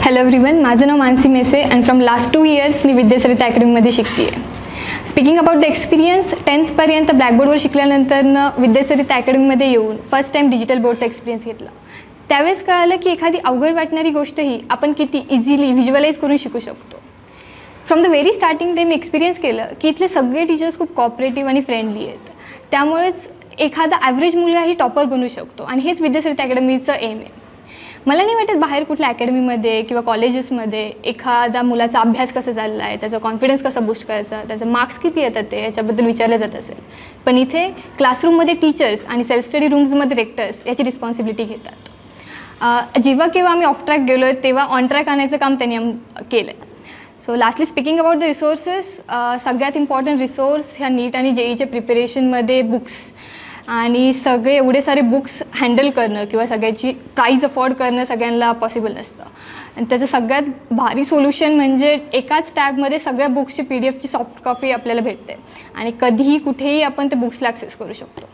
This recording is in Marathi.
हॅलो एव्हरीवन, माझं नाव मानसी मेसे अँड फ्रॉम लास्ट 2 years मी विद्यासरिता अकॅडमीमध्ये शिकते आहे. Speaking about the experience, 10th ब्लॅकबोर्डवर शिकल्यानंतरनं विद्यासरिता अकॅडमीमध्ये येऊन फर्स्ट टाईम डिजिटल बोर्डचा एक्सपिरियन्स घेतला. त्यावेळेस कळालं की एखादी अवघड वाटणारी गोष्टही आपण किती इझिली व्हिज्युअलाइज करून शिकू शकतो. फ्रॉम द व्हेरी स्टार्टिंग ते मी एक्सपिरियन्स केलं की इथले सगळे टीचर्स खूप कॉपरेटिव्ह आणि फ्रेंडली आहेत. त्यामुळेच एखादा ॲव्हरेज मुलगाही टॉपर बनू शकतो आणि हेच विद्यासरिता अकॅडमीचं एम आहे. मला नाही वाटत बाहेर कुठल्या अकॅडमीमध्ये किंवा कॉलेजेसमध्ये एखादा मुलाचा अभ्यास कसा चालला आहे, त्याचा कॉन्फिडन्स कसा बूस्ट करायचा, त्याचे मार्क्स किती येतात ते याच्याबद्दल विचारलं जात असेल. पण इथे क्लासरूममध्ये टीचर्स आणि सेल्फ स्टडी रूम्समध्ये रेक्टर्स याची रिस्पॉन्सिबिलिटी घेतात. जेव्हा केव्हा आम्ही ऑफ ट्रॅक गेलो आहे तेव्हा ऑन ट्रॅक आणायचं काम त्यांनी केलं आहे. So lastly speaking about the resources, सगळ्यात इम्पॉर्टंट रिसोर्स ह्या नीट आणि जेईच्या प्रिपरेशनमध्ये बुक्स आणि सगळे एवढे सारे बुक्स हँडल करणं किंवा सगळ्याची प्राईज अफोर्ड करणं सगळ्यांना पॉसिबल नसतं. आणि त्याचं सगळ्यात भारी सोल्युशन म्हणजे एकाच टॅबमध्ये सगळ्या बुक्सची PDF ची सॉफ्ट कॉपी आपल्याला भेटते आणि कधीही कुठेही आपण ते बुक्सला ॲक्सेस करू शकतो.